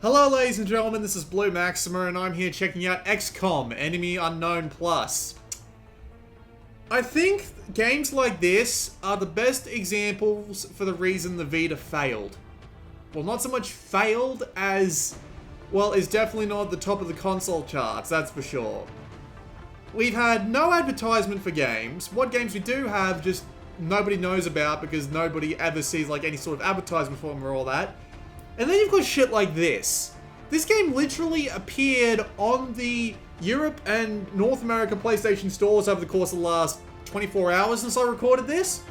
Hello ladies and gentlemen, this is Blue Maxima and I'm here checking out XCOM, Enemy Unknown Plus. I think games like this are the best examples for the reason the Vita failed. Well, not so much failed as, well, it's definitely not at the top of the console charts, that's for sure. We've had no advertisement for games. What games we do have, just nobody knows about because nobody ever sees like any sort of advertisement for them or all that. And then you've got shit like this. This game literally appeared on the Europe and North America PlayStation stores over the course of the last 24 hours since I recorded this.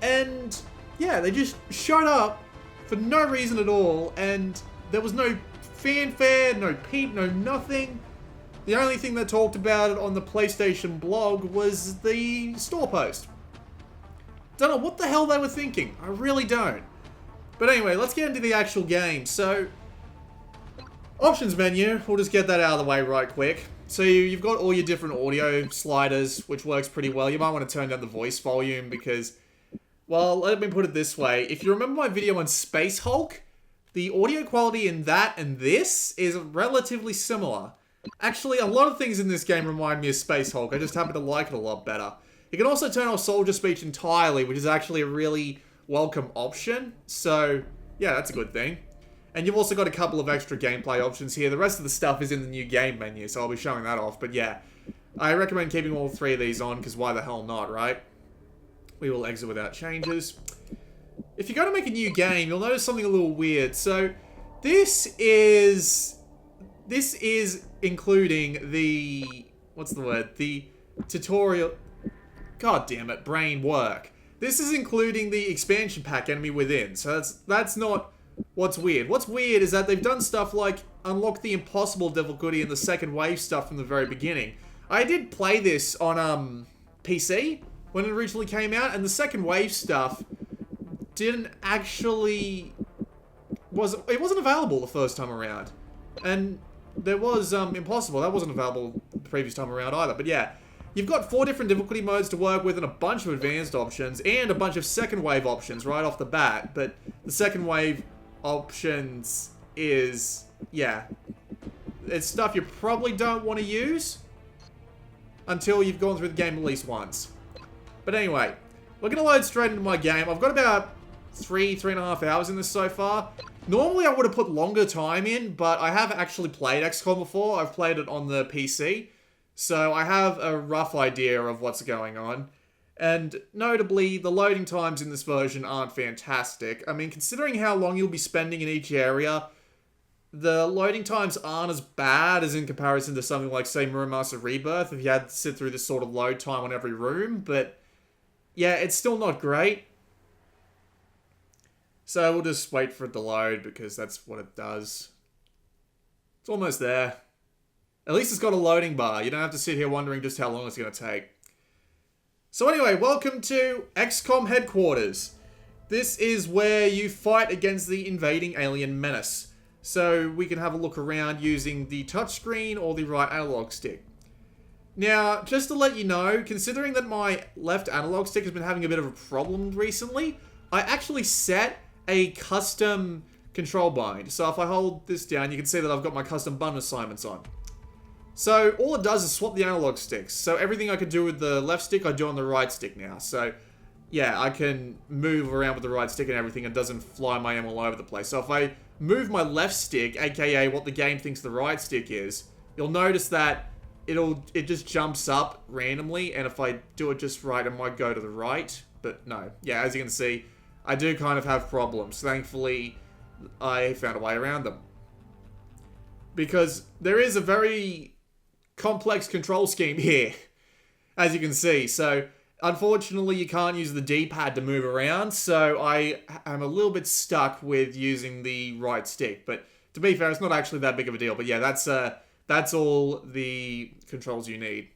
And yeah, they just showed up for no reason at all, and there was no fanfare, no peep, no nothing. The only thing that talked about it on the PlayStation blog was the store post. Don't know what the hell they were thinking. I really don't. But anyway, let's get into the actual game. So, options menu, we'll just get that out of the way right quick. So you've got all your different audio sliders, which works pretty well. You might want to turn down the voice volume because, well, let me put it this way. If you remember my video on Space Hulk, the audio quality in that and this is relatively similar. Actually, a lot of things in this game remind me of Space Hulk. I just happen to like it a lot better. You can also turn off soldier speech entirely, which is actually a really welcome option. So, yeah, that's a good thing. And you've also got a couple of extra gameplay options here. The rest of the stuff is in the new game menu, so I'll be showing that off. But yeah, I recommend keeping all three of these on, because why the hell not, right? We will exit without changes. If you go to make a new game, you'll notice something a little weird. So, this is including the, what's the word? The tutorial, god damn it, brain work. This is including the expansion pack Enemy Within, so that's not what's weird. What's weird is that they've done stuff like unlock the impossible difficulty and the second wave stuff from the very beginning. I did play this on PC when it originally came out, and the second wave stuff didn't actually it wasn't available the first time around, and there was impossible that wasn't available the previous time around either. But yeah. You've got 4 different difficulty modes to work with and a bunch of advanced options and a bunch of second wave options right off the bat. But the second wave options is, yeah, it's stuff you probably don't want to use until you've gone through the game at least once. But anyway, we're going to load straight into my game. I've got about 3.5 hours in this so far. Normally I would have put longer time in, but I have actually played XCOM before. I've played it on the PC. So I have a rough idea of what's going on. And notably, the loading times in this version aren't fantastic. I mean, considering how long you'll be spending in each area, the loading times aren't as bad as in comparison to something like, say, Mirror Master Rebirth, if you had to sit through this sort of load time on every room. But yeah, it's still not great. So we'll just wait for it to load because that's what it does. It's almost there. At least it's got a loading bar. You don't have to sit here wondering just how long it's going to take. So anyway, welcome to XCOM Headquarters. This is where you fight against the invading alien menace. So we can have a look around using the touchscreen or the right analog stick. Now, just to let you know, considering that my left analog stick has been having a bit of a problem recently, I actually set a custom control bind. So if I hold this down, you can see that I've got my custom button assignments on. So all it does is swap the analog sticks. So everything I could do with the left stick, I do on the right stick now. So yeah, I can move around with the right stick and everything. It doesn't fly my M all over the place. So if I move my left stick, aka what the game thinks the right stick is, you'll notice that it just jumps up randomly. And if I do it just right, it might go to the right. But no, yeah, as you can see, I do kind of have problems. Thankfully, I found a way around them. Because there is a very complex control scheme here, as you can see. So, unfortunately, you can't use the D-pad to move around, so I am a little bit stuck with using the right stick. But to be fair, it's not actually that big of a deal. But yeah, that's all the controls you need.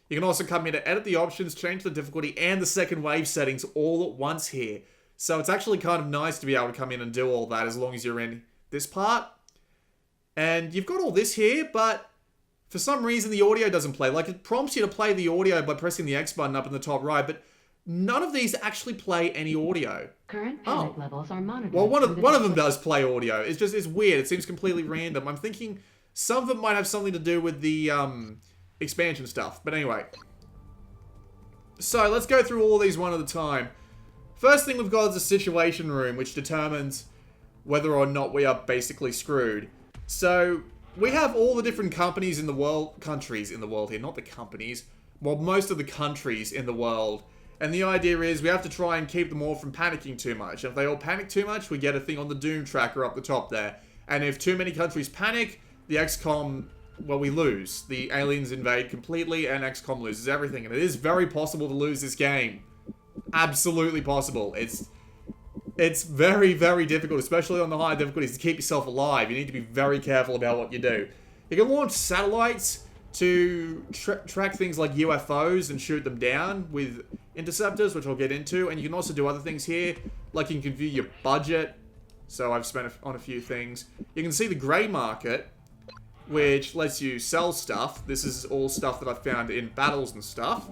You can also come in to edit the options, change the difficulty, and the second wave settings all at once here. So it's actually kind of nice to be able to come in and do all that as long as you're in this part. And you've got all this here, but for some reason the audio doesn't play. Like, it prompts you to play the audio by pressing the X button up in the top right, but none of these actually play any audio. Current panic levels are monitored. Well, one of them does play audio. It's weird. It seems completely random. I'm thinking some of it might have something to do with the expansion stuff. But anyway. So, let's go through all these one at a time. First thing we've got is a situation room, which determines whether or not we are basically screwed. So, we have all the different companies in the world, countries in the world here, not the companies. Well, most of the countries in the world. And the idea is we have to try and keep them all from panicking too much. If they all panic too much, we get a thing on the Doom tracker up the top there. And if too many countries panic, the XCOM, well, we lose. The aliens invade completely and XCOM loses everything. And it is very possible to lose this game. Absolutely possible. It's very, very difficult, especially on the higher difficulties, to keep yourself alive. You need to be very careful about what you do. You can launch satellites to track things like UFOs and shoot them down with interceptors, which I'll get into. And you can also do other things here, like you can view your budget. So I've spent on a few things. You can see the grey market, which lets you sell stuff. This is all stuff that I've found in battles and stuff.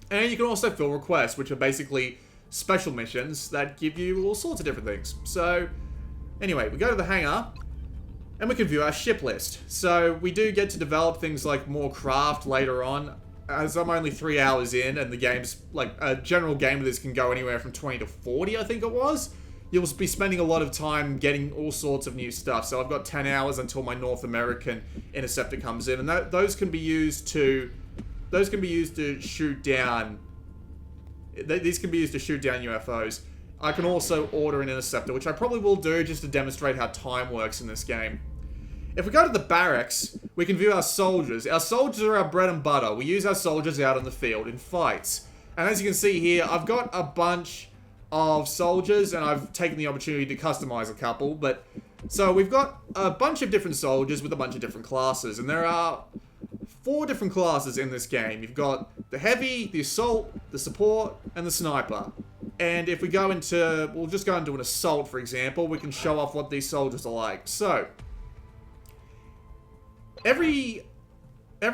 And you can also fill requests, which are basically special missions that give you all sorts of different things. So, anyway, we go to the hangar, and we can view our ship list. So, we do get to develop things like more craft later on, as I'm only 3 hours in, and the game's, like, a general game of this can go anywhere from 20 to 40, I think it was. You'll be spending a lot of time getting all sorts of new stuff. So, I've got 10 hours until my North American interceptor comes in, and those can be used to shoot down. These can be used to shoot down UFOs. I can also order an interceptor, which I probably will do just to demonstrate how time works in this game. If we go to the barracks, we can view our soldiers. Our soldiers are our bread and butter. We use our soldiers out in the field in fights. And as you can see here, I've got a bunch of soldiers, and I've taken the opportunity to customize a couple. So we've got a bunch of different soldiers with a bunch of different classes, and there are 4 different classes in this game. You've got the heavy, the assault, the support, and the sniper. And if we go into, we'll just go into an assault, for example, we can show off what these soldiers are like. So, every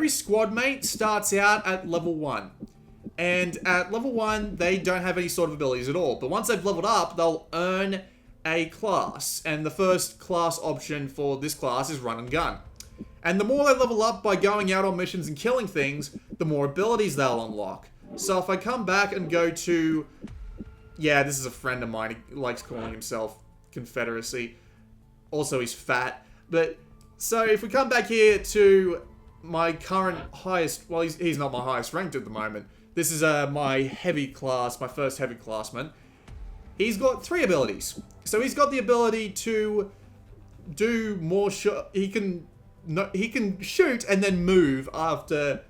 squad mate starts out at level 1. And at level 1, they don't have any sort of abilities at all. But once they've leveled up, they'll earn a class. And the first class option for this class is run and gun. And the more they level up by going out on missions and killing things, the more abilities they'll unlock. So if I come back and go to... Yeah, this is a friend of mine. He likes calling himself Confederacy. Also, he's fat. But, so if we come back here to my current highest... Well, he's not my highest ranked at the moment. This is my heavy class, my first heavy classman. He's got 3 abilities. So he's got the ability to do more... He can shoot and then move after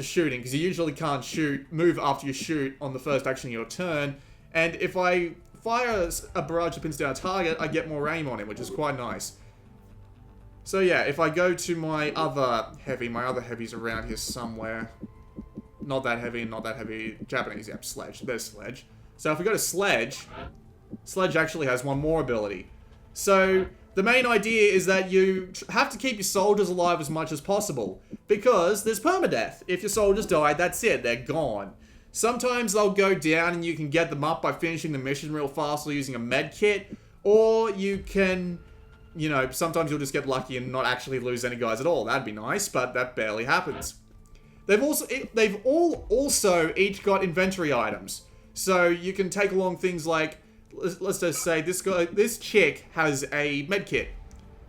shooting, because you usually can't move after you shoot on the first action of your turn. And if I fire a barrage that pins down a target, I get more aim on him, which is quite nice. So yeah, if I go to my other heavy's around here somewhere. Not that heavy and not that heavy. Japanese, yeah, Sledge. There's Sledge. So if we go to Sledge actually has 1 more ability. So the main idea is that you have to keep your soldiers alive as much as possible, because there's permadeath. If your soldiers die, that's it, they're gone. Sometimes they'll go down and you can get them up by finishing the mission real fast or using a med kit, or you can, you know, sometimes you'll just get lucky and not actually lose any guys at all. That'd be nice, but that barely happens. They've all also each got inventory items, so you can take along things like, let's just say this chick has a med kit,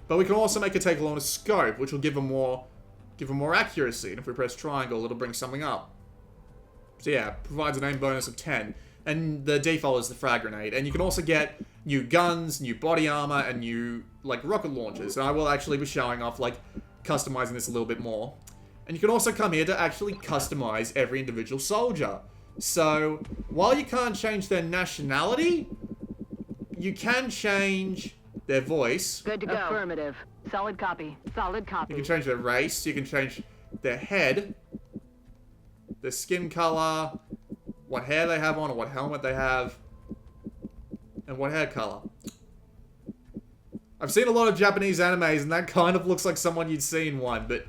but we can also make her take along a scope, which will give her more accuracy. And if we press triangle, it'll bring something up. So yeah, provides an aim bonus of 10, and the default is the frag grenade. And you can also get new guns, new body armor, and new like rocket launchers. And I will actually be showing off like customizing this a little bit more. And you can also come here to actually customize every individual soldier. So while you can't change their nationality, you can change their voice. Good to go. Affirmative. Solid copy. Solid copy. You can change their race. You can change their head, their skin color, what hair they have on, or what helmet they have, and what hair color. I've seen a lot of Japanese animes, and that kind of looks like someone you'd see in one, but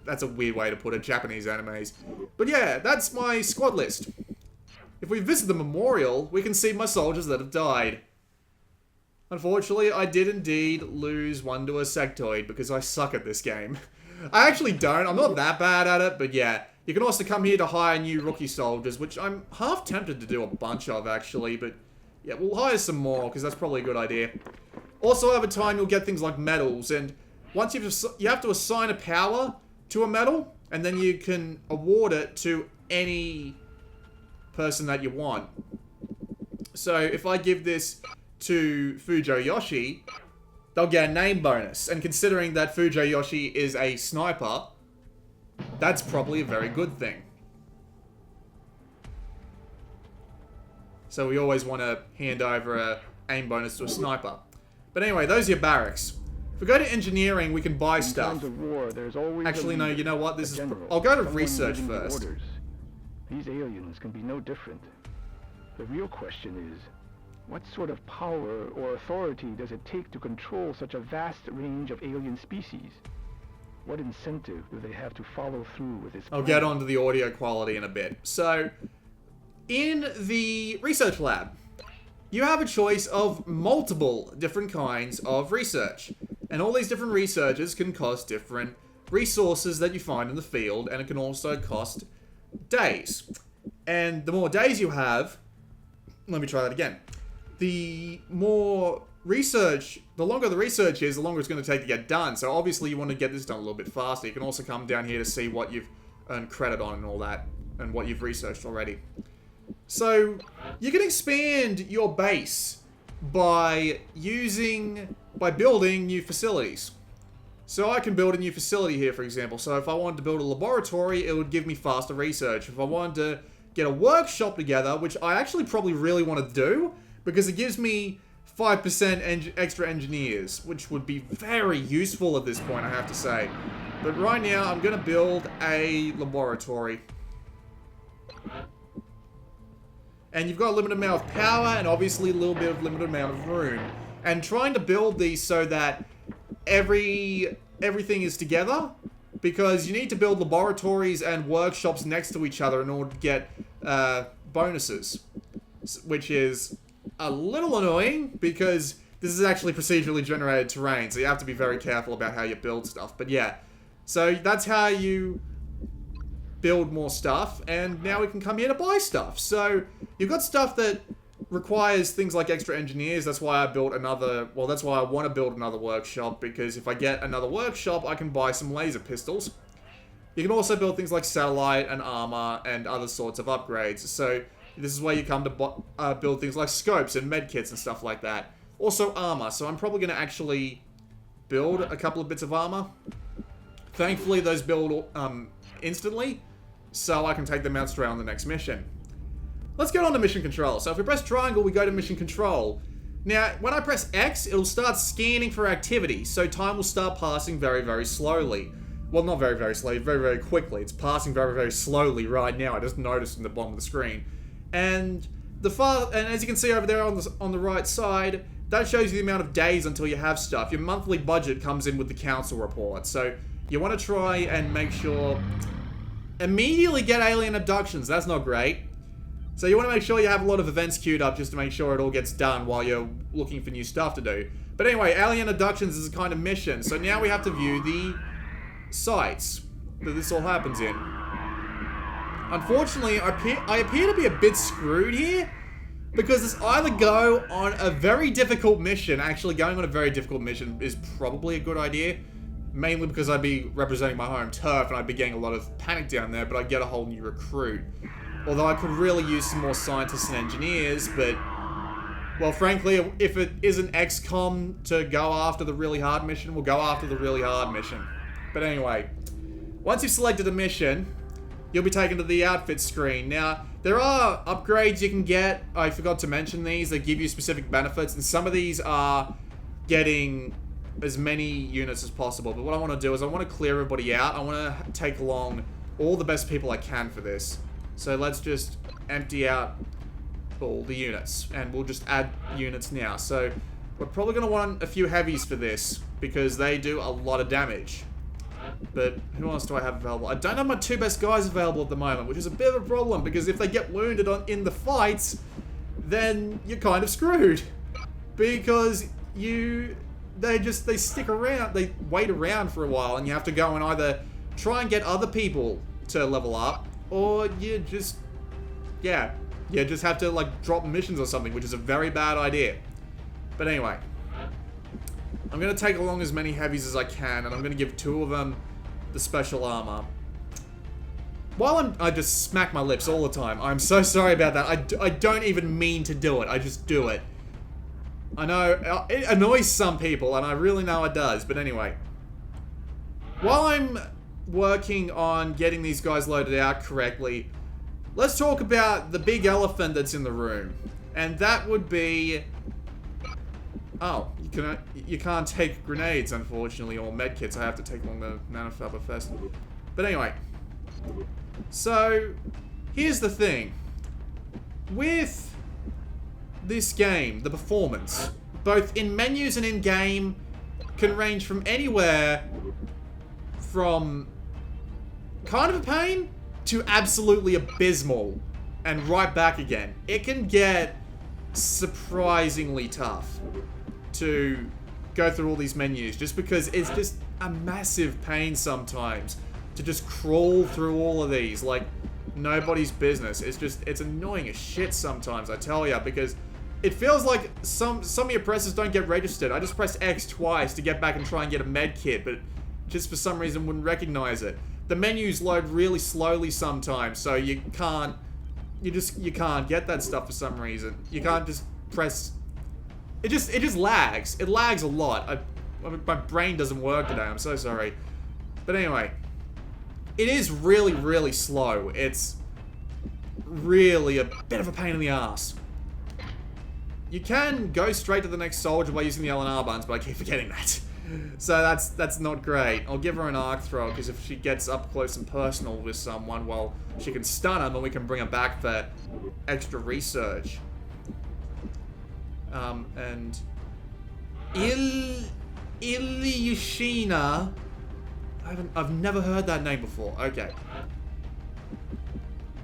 that's a weird way to put it, Japanese animes. But yeah, that's my squad list. if we visit the memorial, we can see my soldiers that have died. Unfortunately, I did indeed lose one to a sectoid because I suck at this game. I actually don't. I'm not that bad at it, but yeah. You can also come here to hire new rookie soldiers, which I'm half tempted to do a bunch of, actually, but yeah, we'll hire some more because that's probably a good idea. Also, over time, you'll get things like medals, and once you have to assign a power to a medal, and then you can award it to any person that you want. So, if I give this to Fujo Yoshi, they'll get a name bonus. And considering that Fujo Yoshi is a sniper, that's probably a very good thing. So we always want to hand over a aim bonus to a sniper. But anyway, those are your barracks. If we go to engineering, we can buy stuff. Actually, no, you know what? This is. I'll go to research first. These aliens can be no different. The real question is, what sort of power or authority does it take to control such a vast range of alien species? What incentive do they have to follow through with this plan? I'll get onto the audio quality in a bit. So, in the research lab, you have a choice of multiple different kinds of research. And all these different researches can cost different resources that you find in the field, and it can also cost days. And the more days you have, let me try that again. The more research, the longer the research is, the longer it's going to take to get done. So obviously you want to get this done a little bit faster. You can also come down here to see what you've earned credit on and all that, and what you've researched already. So you can expand your base by building new facilities. So I can build a new facility here, for example. So if I wanted to build a laboratory, it would give me faster research. If I wanted to get a workshop together, which I actually probably really want to do, because it gives me 5% extra engineers, which would be very useful at this point, I have to say. But right now, I'm going to build a laboratory. And you've got a limited amount of power, and obviously a little bit of limited amount of room. And trying to build these so that everything is together, because you need to build laboratories and workshops next to each other in order to get bonuses, which is a little annoying because this is actually procedurally generated terrain, so you have to be very careful about how you build stuff. But yeah, so that's how you build more stuff, and now we can come here to buy stuff. So you've got stuff that requires things like extra engineers. That's why I built another, well, that's why I want to build another workshop, because if I get another workshop, I can buy some laser pistols. You can also build things like satellite and armor and other sorts of upgrades. So this is where you come to build things like scopes and medkits and stuff like that. Also armor. So I'm probably going to actually build a couple of bits of armor. Thankfully, those build instantly, so I can take them out straight on the next mission. Let's get on to mission control. So if we press triangle, we go to mission control. Now, when I press X, it'll start scanning for activity, so time will start passing very, very slowly. Well, not very, very slowly, very, very quickly. It's passing very, very slowly right now. I just noticed in the bottom of the screen. And as you can see over there on the right side, that shows you the amount of days until you have stuff. Your monthly budget comes in with the council report. So you want to try and make sure immediately get alien abductions. That's not great. So you want to make sure you have a lot of events queued up just to make sure it all gets done while you're looking for new stuff to do. But anyway, alien abductions is a kind of mission. So now we have to view the sites that this all happens in. Unfortunately, I appear to be a bit screwed here, because it's either go on a very difficult mission. Actually, going on a very difficult mission is probably a good idea, mainly because I'd be representing my home turf and I'd be getting a lot of panic down there, but I'd get a whole new recruit. Although I could really use some more scientists and engineers, but, well, frankly, if it isn't XCOM to go after the really hard mission, we'll go after the really hard mission. But anyway, once you've selected a mission, you'll be taken to the outfit screen. Now, there are upgrades you can get. I forgot to mention these. They give you specific benefits, and some of these are getting as many units as possible. But what I want to do is I want to clear everybody out. I want to take along all the best people I can for this. So let's just empty out all the units, and we'll just add units now. So we're probably going to want a few heavies for this, because they do a lot of damage. But who else do I have available? I don't have my 2 best guys available at the moment, which is a bit of a problem, because if they get wounded in the fights, then you're kind of screwed. Because they stick around, they wait around for a while, and you have to go and either try and get other people to level up, or you just have to, like, drop missions or something, which is a very bad idea. But anyway, I'm going to take along as many heavies as I can, and I'm going to give 2 of them the special armor. I just smack my lips all the time. I'm so sorry about that. I don't even mean to do it. I just do it. I know, it annoys some people, and I really know it does, but anyway. While I'm working on getting these guys loaded out correctly, let's talk about the big elephant that's in the room. And that would be... Oh, you can't take grenades, unfortunately, or medkits. I have to take along the nanofiber first. But anyway. So, here's the thing. With this game, the performance, both in menus and in-game, can range from anywhere from kind of a pain to absolutely abysmal and right back again. It can get surprisingly tough to go through all these menus just because it's just a massive pain sometimes to just crawl through all of these like nobody's business. It's annoying as shit sometimes, I tell ya, because it feels like some of your presses don't get registered. I just pressed X twice to get back and try and get a med kit, but just for some reason wouldn't recognize it. The menus load really slowly sometimes, so you can't get that stuff for some reason. You can't just press. It just lags. It lags a lot. My brain doesn't work today. I'm so sorry. But anyway, it is really, really slow. It's really a bit of a pain in the ass. You can go straight to the next soldier by using the L&R buttons, but I keep forgetting that. So that's not great. I'll give her an arc throw, because if she gets up close and personal with someone, well, she can stun them, and we can bring her back for extra research. And Ilyushina. I've never heard that name before. Okay.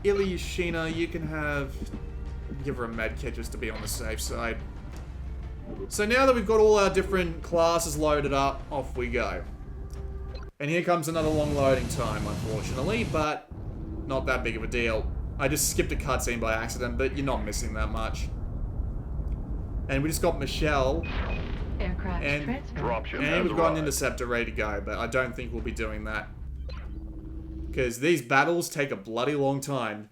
Ilyushina, you can give her a med kit just to be on the safe side. So now that we've got all our different classes loaded up, off we go. And here comes another long loading time, unfortunately, but not that big of a deal. I just skipped a cutscene by accident, but you're not missing that much. And we just got Michelle. Aircraft And we've got an interceptor ready to go, but I don't think we'll be doing that. Because these battles take a bloody long time.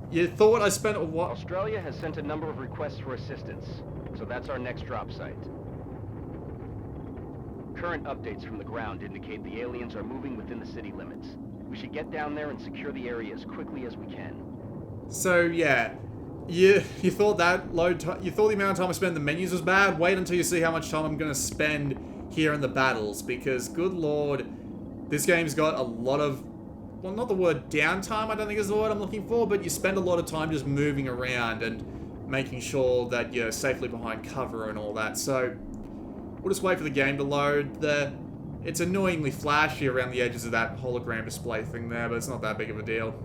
You thought I spent a while... Australia has sent a number of requests for assistance, so that's our next drop site. Current updates from the ground indicate the aliens are moving within the city limits. We should get down there and secure the area as quickly as we can. So, yeah. You thought that you thought the amount of time I spent in the menus was bad? Wait until you see how much time I'm going to spend here in the battles, because, good lord, this game's got a lot of... Well, not the word downtime, I don't think is the word I'm looking for, but you spend a lot of time just moving around and making sure that you're safely behind cover and all that. So, we'll just wait for the game to load. It's annoyingly flashy around the edges of that hologram display thing there, but it's not that big of a deal.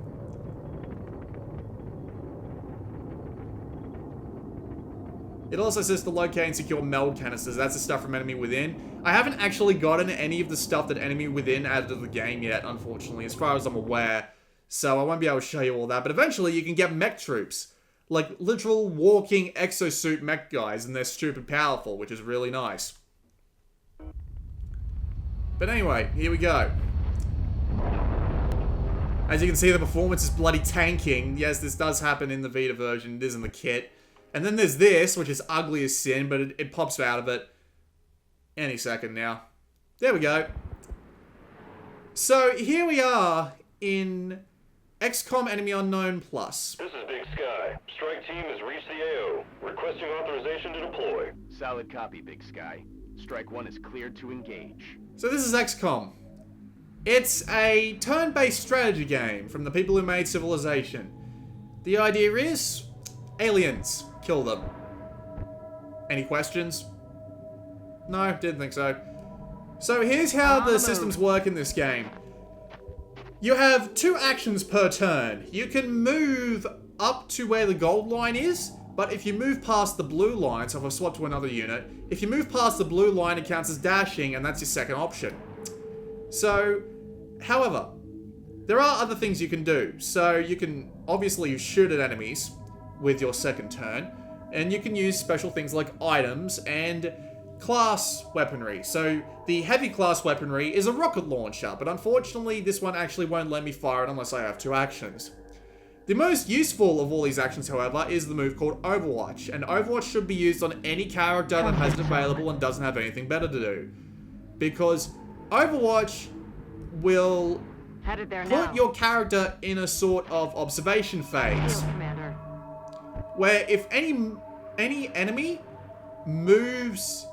It also says to locate and secure meld canisters. That's the stuff from Enemy Within. I haven't actually gotten any of the stuff that Enemy Within added to the game yet, unfortunately, as far as I'm aware. So I won't be able to show you all that. But eventually you can get mech troops. Like literal walking exosuit mech guys, and they're stupid powerful, which is really nice. But anyway, here we go. As you can see, the performance is bloody tanking. Yes, this does happen in the Vita version. It is in the kit. And then there's this, which is ugly as sin, but it pops out of it any second now. There we go. So here we are in XCOM Enemy Unknown Plus. This is Big Sky. Strike team has reached the AO. Requesting authorization to deploy. Solid copy, Big Sky. Strike 1 is cleared to engage. So this is XCOM. It's a turn-based strategy game from the people who made Civilization. The idea is aliens. Kill them. Any questions? No, didn't think so. So here's how the systems work in this game. You have 2 actions per turn. You can move up to where the gold line is, but if you move past the blue line, so if I swap to another unit, if you move past the blue line, it counts as dashing, and that's your second option. So, however, there are other things you can do. So you can obviously shoot at enemies with your second turn, and you can use special things like items and class weaponry. So the heavy class weaponry is a rocket launcher, but unfortunately this one actually won't let me fire it unless I have 2 actions. The most useful of all these actions, however, is the move called Overwatch, and Overwatch should be used on any character that has it available and doesn't have anything better to do. Because Overwatch will Headed there put now. your character in a sort of observation phase, Commander. where if any enemy moves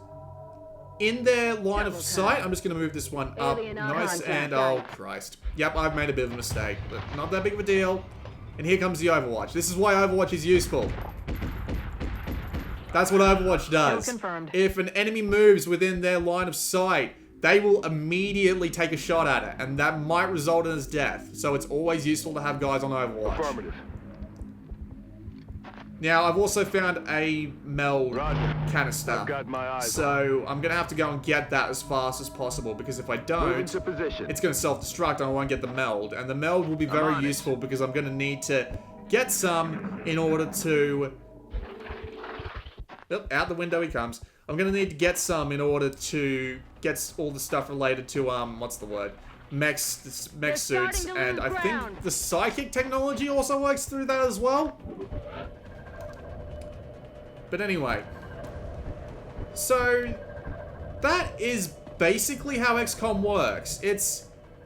in their line of sight, I'm just going to move this one up Alien on nice contact. and, oh Christ. Yep, I've made a bit of a mistake, but not that big of a deal. And here comes the Overwatch. This is why Overwatch is useful. That's what Overwatch does. Kill confirmed. If an enemy moves within their line of sight, they will immediately take a shot at it, and that might result in its death. So it's always useful to have guys on Overwatch. Affirmative. Now, I've also found a meld Roger. canister. I've got my eyes So I'm going to have to go and get that as fast as possible, because if I Move don't, into position. it's going to self-destruct and I won't get the meld. And the meld will be very on it. useful because I'm going to need to get some in order to... Oh, out the window he comes. I'm going to need to get some in order to get all the stuff related to, what's the word? Mech suits. starting to And lose I ground. think the psychic technology also works through that as well. But anyway, so that is basically how XCOM works.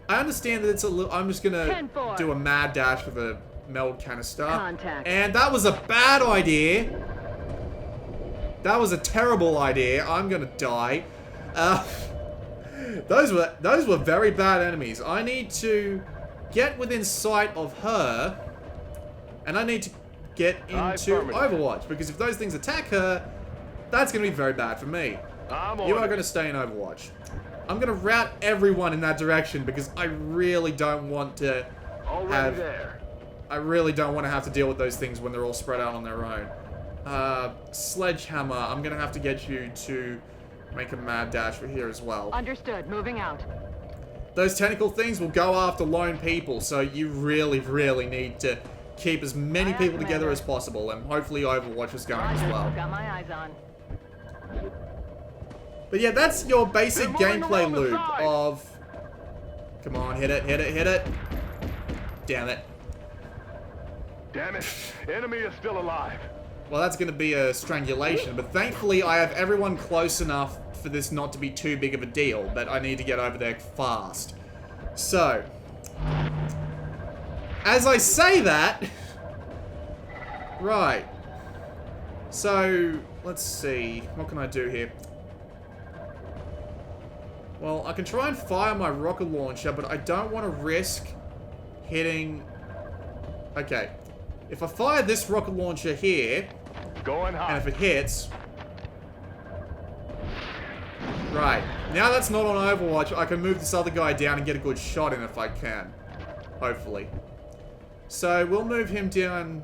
I understand that it's a little, I'm just gonna 10-4. do a mad dash with a meld canister. Contact. And that was a bad idea. That was a terrible idea. I'm gonna die. Those were very bad enemies. I need to get within sight of her, and I need to get into Affirmative. Overwatch, because if those things attack her, that's going to be very bad for me. I'm You on are it. going to stay in Overwatch. I'm going to route everyone in that direction because I really don't want to Already have... there. I really don't want to have to deal with those things when they're all spread out on their own. Sledgehammer, I'm going to have to get you to make a mad dash for here as well. Understood. Moving out. Those tentacle things will go after lone people, so you really, really need to keep as many Aye, people together Commander. as possible, and hopefully Overwatch is going as Roger. well. Got my eyes on. But yeah, that's your basic They're moving gameplay around the loop side. of... Come on, hit it, hit it, hit it. Damn it. Damn it. Enemy is still alive. Well, that's going to be a strangulation, but thankfully I have everyone close enough for this not to be too big of a deal, but I need to get over there fast. So, as I say that... Right. So, let's see. What can I do here? Well, I can try and fire my rocket launcher, but I don't want to risk hitting... Okay. If I fire this rocket launcher here, Going and hot. if it hits... Right. Now that's not on Overwatch, I can move this other guy down and get a good shot in if I can. Hopefully. So, we'll move him down...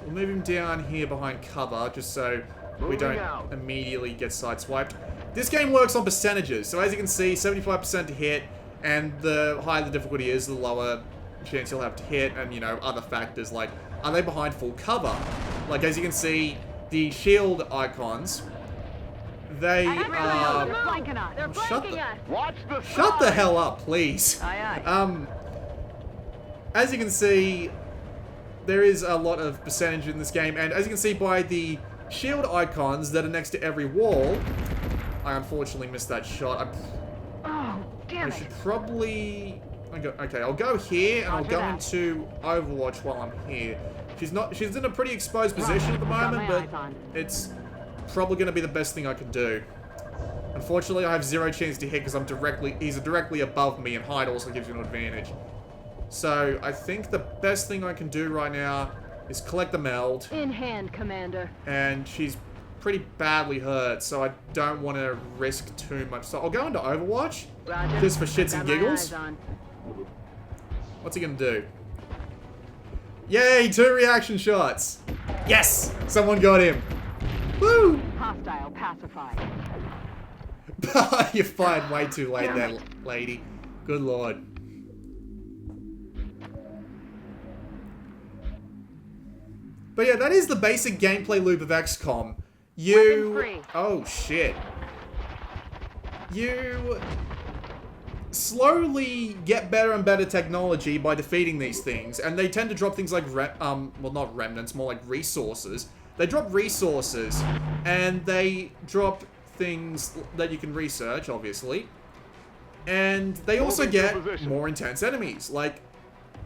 We'll move him down here behind cover, just so we Moving don't out. immediately get sideswiped. This game works on percentages, so as you can see, 75% to hit, and the higher the difficulty is, the lower chance you'll have to hit, and, you know, other factors like, are they behind full cover? Like, as you can see, the shield icons, they Everyone are... they're flanking us. They're Shut flanking the- us. Watch the Shut the side. hell up, please. Aye, aye. As you can see, there is a lot of percentage in this game, and as you can see by the shield icons that are next to every wall, I unfortunately missed that shot. Oh, damn I it. should probably... Okay, I'll go here, and I'll Roger go that. into Overwatch while I'm here. She's in a pretty exposed position at the Got moment, my but eyes on. it's probably going to be the best thing I can do. Unfortunately, I have 0 chance to hit because he's directly above me, and height also gives you an advantage. So, I think the best thing I can do right now is collect the meld, In hand, Commander. and she's pretty badly hurt, so I don't want to risk too much. So I'll go into Overwatch, Roger. just for shits I've and got my giggles. eyes on. What's he gonna do? Yay, 2 reaction shots. Yes, someone got him. Woo! Hostile pacified. You fired way too late there, lady. Good lord. But yeah, that is the basic gameplay loop of XCOM. Weapons free. Oh shit. You slowly get better and better technology by defeating these things, and they tend to drop things like well, not remnants, more like resources. They drop resources, and they drop things that you can research, obviously. And they also get more intense enemies, like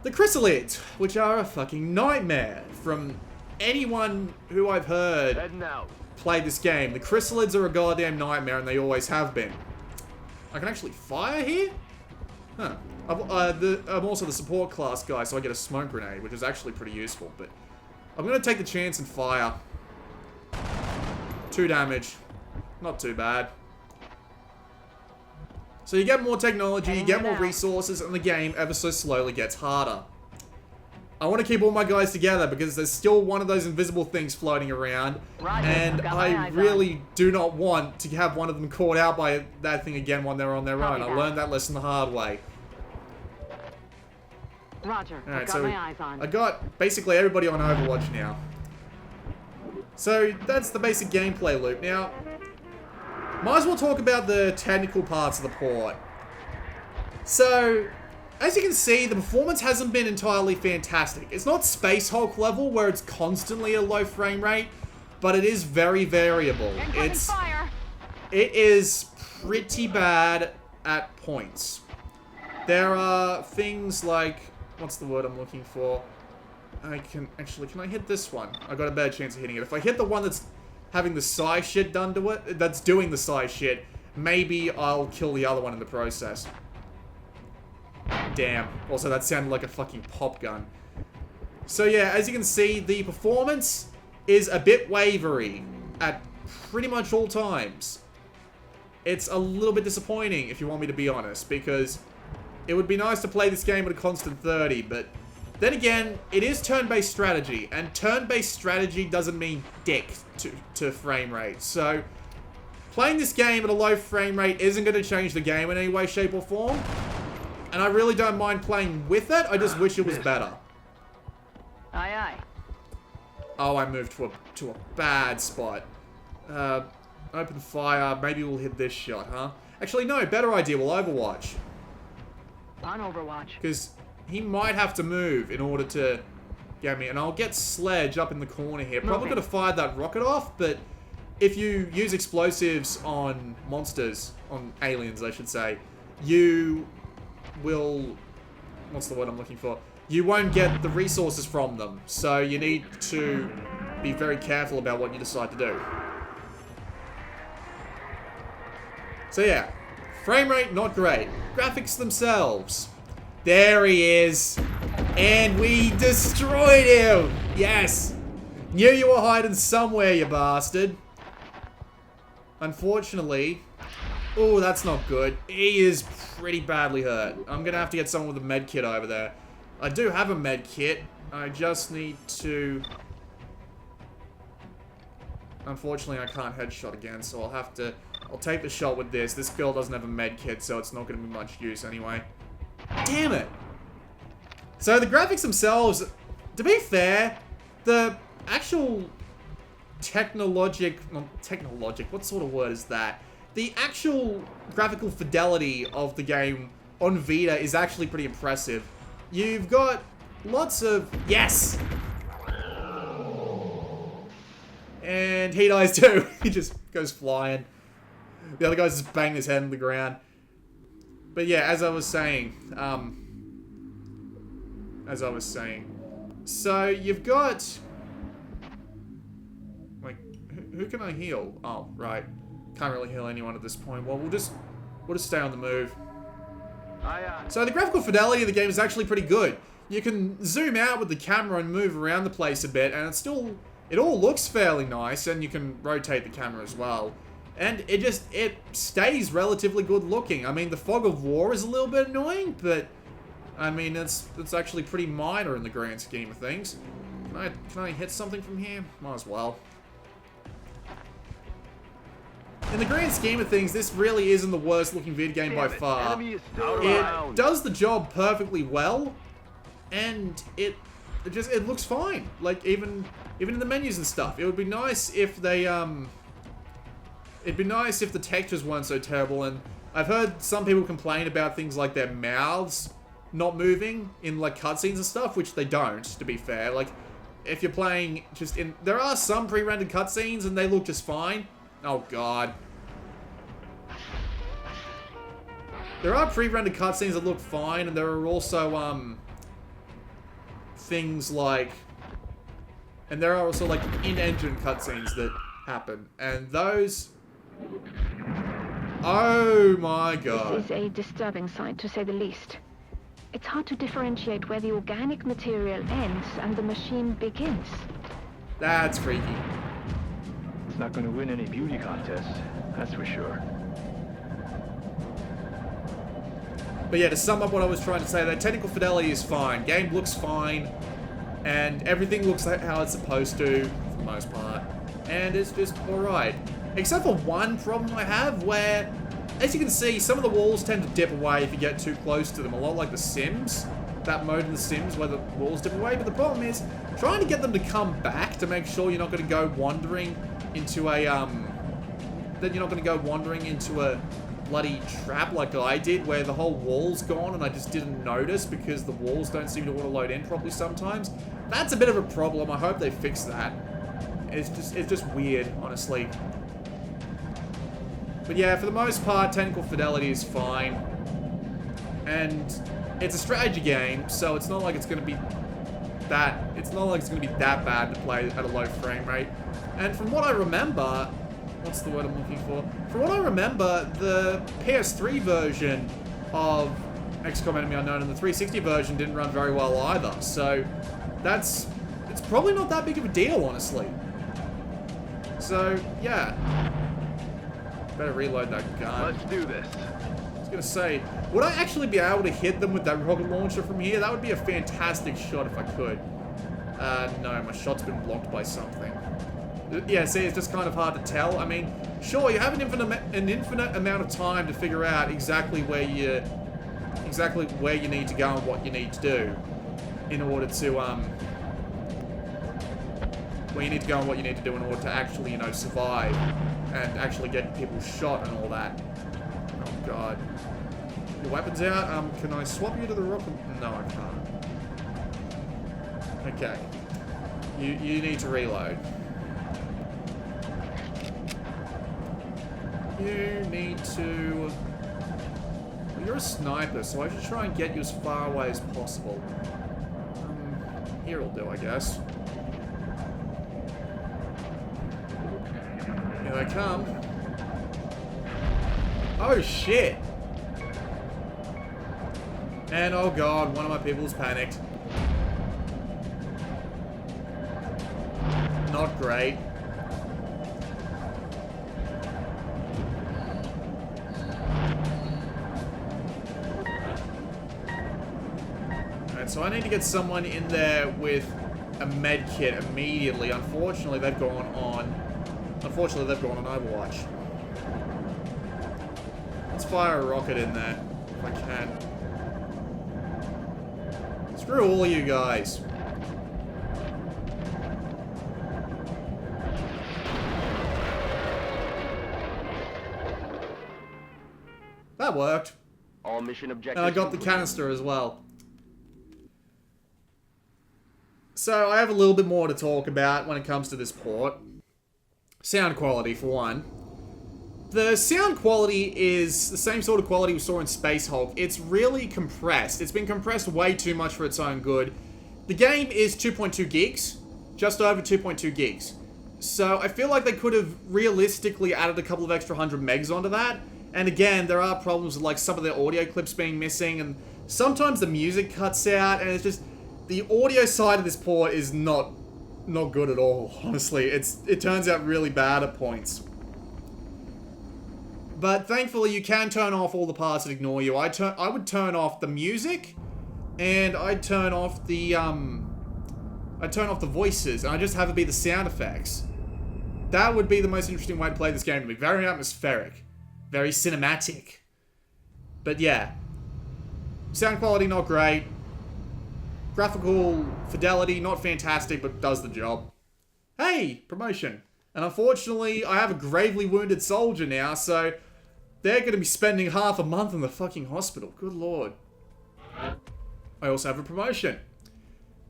the chrysalids, which are a fucking nightmare. From anyone who I've heard play this game, the chrysalids are a goddamn nightmare, and they always have been. I can actually fire here? Huh. I'm also the support class guy, so I get a smoke grenade, which is actually pretty useful, but I'm gonna take the chance and fire. 2 damage. Not too bad. So you get more technology, you get more resources, and the game ever so slowly gets harder. I want to keep all my guys together because there's still one of those invisible things floating around, Roger, and got my I eyes really do not want to have one of them caught out by that thing again when they're on their own. Copy I that. learned that lesson the hard way. Roger. I've Alright, got so my eyes on. I got basically everybody on Overwatch now. So that's the basic gameplay loop. Now, might as well talk about the technical parts of the port. So, as you can see, the performance hasn't been entirely fantastic. It's not Space Hulk level where it's constantly a low frame rate, but it is very variable. Incoming fire. It is pretty bad at points. There are things like, what's the word I'm looking for? Can I hit this one? I got a bad chance of hitting it. If I hit the one that's having the psi shit done to it, that's doing the psi shit, maybe I'll kill the other one in the process. Damn. Also, that sounded like a fucking pop gun. So yeah, as you can see, the performance is a bit wavery at pretty much all times. It's a little bit disappointing, if you want me to be honest, because it would be nice to play this game at a constant 30, but then again, it is turn-based strategy, and turn-based strategy doesn't mean dick to frame rate. So, playing this game at a low frame rate isn't going to change the game in any way, shape, or form. And I really don't mind playing with it, I just wish it was better. Aye, aye. Oh, I moved to a bad spot. Open fire, maybe we'll hit this shot, huh? Actually, no, better idea, we'll Overwatch. On Overwatch. Because he might have to move in order to get me. And I'll get Sledge up in the corner here. Probably could have fired that rocket off, but if you use explosives on monsters, on aliens, I should say, you will... What's the word I'm looking for? You won't get the resources from them. So you need to be very careful about what you decide to do. So yeah, frame rate, not great. Graphics themselves. There he is. And we destroyed him. Yes. Knew you were hiding somewhere, you bastard. Unfortunately. Oh, that's not good. He is pretty badly hurt. I'm going to have to get someone with a med kit over there. I do have a med kit. I just need to... Unfortunately, I can't headshot again, so I'll take the shot with this. This girl doesn't have a med kit, so it's not going to be much use anyway. Damn it! So the graphics themselves, to be fair, the actual technologic, what sort of word is that? The actual graphical fidelity of the game on Vita is actually pretty impressive. You've got lots of, yes! And he dies too. He just goes flying. The other guy's just banging his head on the ground. But yeah, as I was saying, so you've got, like, who can I heal? Oh, right. Can't really heal anyone at this point. Well, we'll just stay on the move. So the graphical fidelity of the game is actually pretty good. You can zoom out with the camera and move around the place a bit, and it's still it all looks fairly nice, and you can rotate the camera as well. And it stays relatively good looking. I mean, the fog of war is a little bit annoying, but I mean, it's actually pretty minor in the grand scheme of things. Can I hit something from here? Might as well. In the grand scheme of things, this really isn't the worst looking Vita game by far. It does the job perfectly well, and it looks fine. Like, even in the menus and stuff. It would be nice if they, it'd be nice if the textures weren't so terrible, and I've heard some people complain about things like their mouths not moving in, like, cutscenes and stuff, which they don't, to be fair. Like, if you're playing just in... There are some pre-rendered cutscenes, and they look just fine. Oh, God. There are pre-rendered cutscenes that look fine, and there are also, things like... And there are also, like, in-engine cutscenes that happen. And those... Oh, my God. This is a disturbing sight, to say the least. It's hard to differentiate where the organic material ends and the machine begins. That's freaky. It's not going to win any beauty contests, that's for sure. But yeah, to sum up what I was trying to say, that technical fidelity is fine. Game looks fine. And everything looks like how it's supposed to, for the most part. And it's just alright. Except for one problem I have, where, as you can see, some of the walls tend to dip away if you get too close to them. A lot like The Sims. That mode in The Sims where the walls dip away. But the problem is, trying to get them to come back to make sure you're not going to go wandering into a, that you're not going to go wandering into a bloody trap like I did, where the whole wall's gone and I just didn't notice because the walls don't seem to want to load in properly sometimes. That's a bit of a problem. I hope they fix that. It's just weird, honestly. But yeah, for the most part, technical fidelity is fine. And it's a strategy game, so it's not like it's gonna be that bad to play at a low frame rate. And from what I remember, what's the word I'm looking for? From what I remember, the PS3 version of XCOM Enemy Unknown and the 360 version didn't run very well either. So it's probably not that big of a deal, honestly. So yeah, better reload that gun. Let's do this. I was gonna say, would I actually be able to hit them with that rocket launcher from here? That would be a fantastic shot if I could. No, my shot's been blocked by something. Yeah, see, it's just kind of hard to tell. I mean, sure, you have an infinite amount of time to figure out exactly where you need to go and what you need to do in order to where you need to go and what you need to do in order to actually, you know, survive and actually get people shot and all that. Oh God, your weapon's out. Can I swap you to the rocket? No, I can't. Okay, you need to reload. You need to... Well, you're a sniper, so I should try and get you as far away as possible. Here'll do, I guess. Here they come. Oh, shit! And, oh God, one of my people's panicked. Not great. So I need to get someone in there with a med kit immediately. Unfortunately, they've gone on Overwatch. Let's fire a rocket in there, if I can. Screw all you guys. That worked. All mission objectives. And I got the canister as well. So, I have a little bit more to talk about when it comes to this port. Sound quality, for one. The sound quality is the same sort of quality we saw in Space Hulk. It's really compressed. It's been compressed way too much for its own good. The game is 2.2 gigs. Just over 2.2 gigs. So, I feel like they could have realistically added a couple of extra 100 megs onto that. And again, there are problems with, like, some of the audio clips being missing, and sometimes the music cuts out, and it's just... The audio side of this port is not not good at all, honestly. It turns out really bad at points. But thankfully, you can turn off all the parts that ignore you. I would turn off the music, and I'd turn off the voices, and I just have it be the sound effects. That would be the most interesting way to play this game to me. Very atmospheric, very cinematic. But yeah, sound quality not great. Graphical fidelity not fantastic, but does the job. Hey, promotion. And unfortunately, I have a gravely wounded soldier now, so they're going to be spending half a month in the fucking hospital. Good lord. I also have a promotion.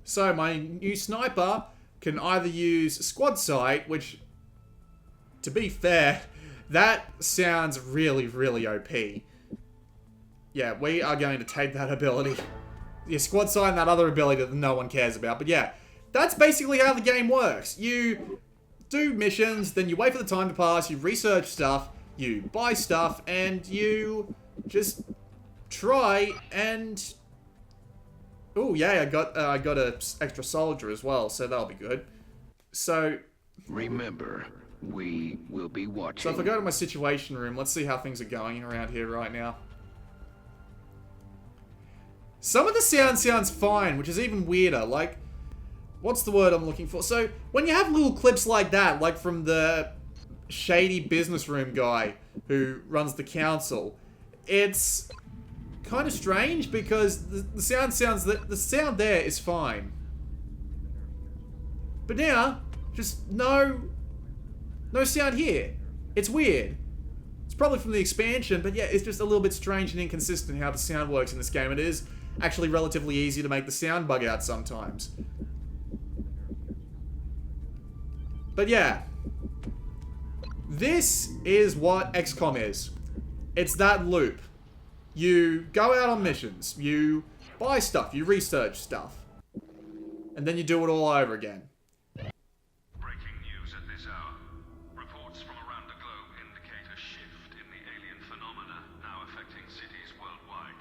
So my new sniper can either use squad sight, which, to be fair, that sounds really, really OP. Yeah, we are going to take that ability. Yeah, squad sight and that other ability that no one cares about. But yeah, that's basically how the game works. You do missions, then you wait for the time to pass, you research stuff, you buy stuff, and you just try and... Oh yeah, I got a extra soldier as well, so that'll be good. So... Remember, we will be watching. So if I go to my situation room, let's see how things are going around here right now. Some of the sound sounds fine, which is even weirder. Like, what's the word I'm looking for? So, when you have little clips like that, like from the shady business room guy who runs the council, it's kind of strange because the sound there is fine. But now, just no sound here. It's weird. It's probably from the expansion, but yeah, it's just a little bit strange and inconsistent how the sound works in this game. It is actually relatively easy to make the sound bug out sometimes. But yeah, this is what XCOM is. It's that loop. You go out on missions, you buy stuff, you research stuff, and then you do it all over again. Breaking news at this hour. Reports from around the globe indicate a shift in the alien phenomena now affecting cities worldwide.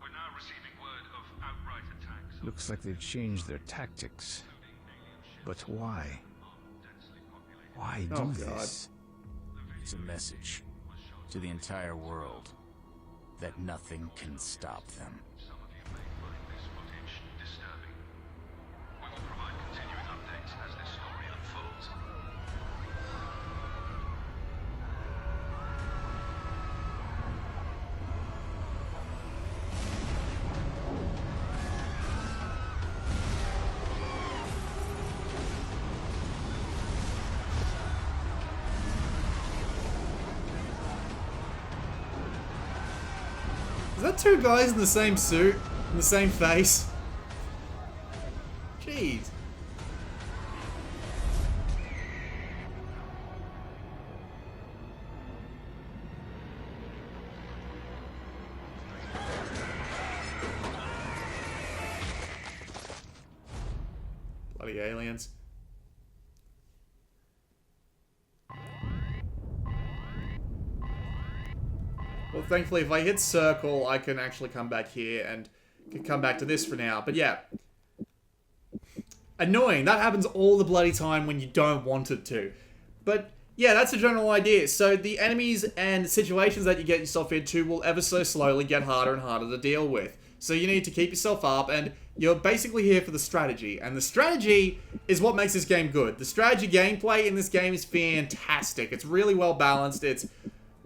We're now receiving word of outright attacks. Looks like they've changed their tactics. But why? Why do this? It's a message to the entire world that nothing can stop them. Some of you may find this footage disturbing. We will provide continuing updates as this story unfolds. Is that two guys in the same suit? In the same face? Jeez. Bloody aliens. Well, thankfully, if I hit circle, I can actually come back here and can come back to this for now. But yeah. Annoying. That happens all the bloody time when you don't want it to. But yeah, that's the general idea. So the enemies and situations that you get yourself into will ever so slowly get harder and harder to deal with. So you need to keep yourself up, and you're basically here for the strategy. And the strategy is what makes this game good. The strategy gameplay in this game is fantastic. It's really well balanced. It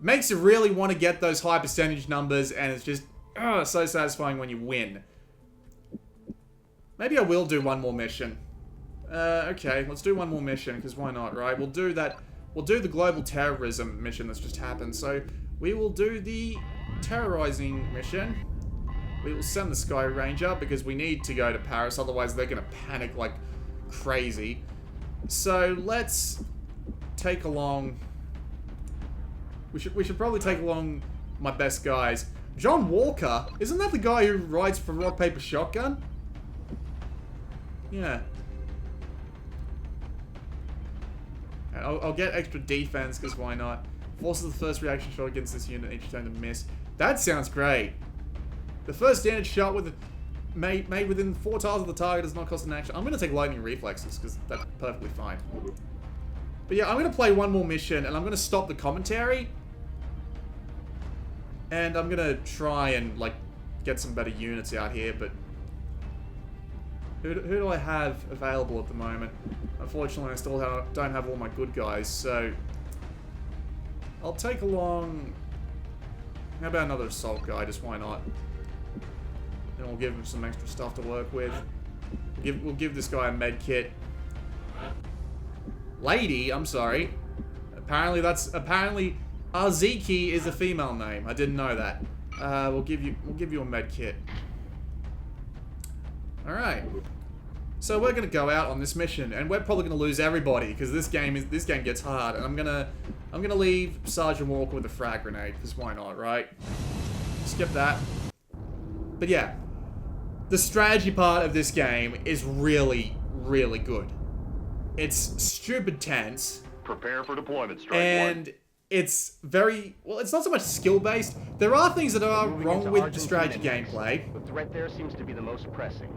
makes you really want to get those high percentage numbers, and it's just so satisfying when you win. Maybe I will do one more mission. Okay, let's do one more mission, because why not, right? We'll do that. We'll do the global terrorism mission that's just happened. So we will do the terrorizing mission. We will send the Sky Ranger, because we need to go to Paris, otherwise they're going to panic like crazy. So let's take along... We should probably take along my best guys. John Walker? Isn't that the guy who writes for Rock, Paper, Shotgun? Yeah. I'll get extra defense, because why not? Forces the first reaction shot against this unit, each turn to miss. That sounds great. The first damage shot with made within 4 tiles of the target does not cost an action. I'm going to take lightning reflexes because that's perfectly fine. But yeah, I'm going to play one more mission and I'm going to stop the commentary. And I'm going to try and, like, get some better units out here, but... Who do I have available at the moment? Unfortunately, I still don't have all my good guys, so... I'll take along... How about another assault guy? Just why not? Then we'll give him some extra stuff to work with. We'll give this guy a med kit. Lady, I'm sorry. Apparently Arziki is a female name. I didn't know that. We'll give you a med kit. All right. So we're gonna go out on this mission, and we're probably gonna lose everybody because this game gets hard. And I'm gonna leave Sergeant Walker with a frag grenade because why not, right? Skip that. But yeah, the strategy part of this game is really, really good. It's stupid tense. Prepare for deployment, Strike and One. It's very well. It's not so much skill-based. There are things that are wrong with the strategy gameplay. The threat there seems to be the most pressing.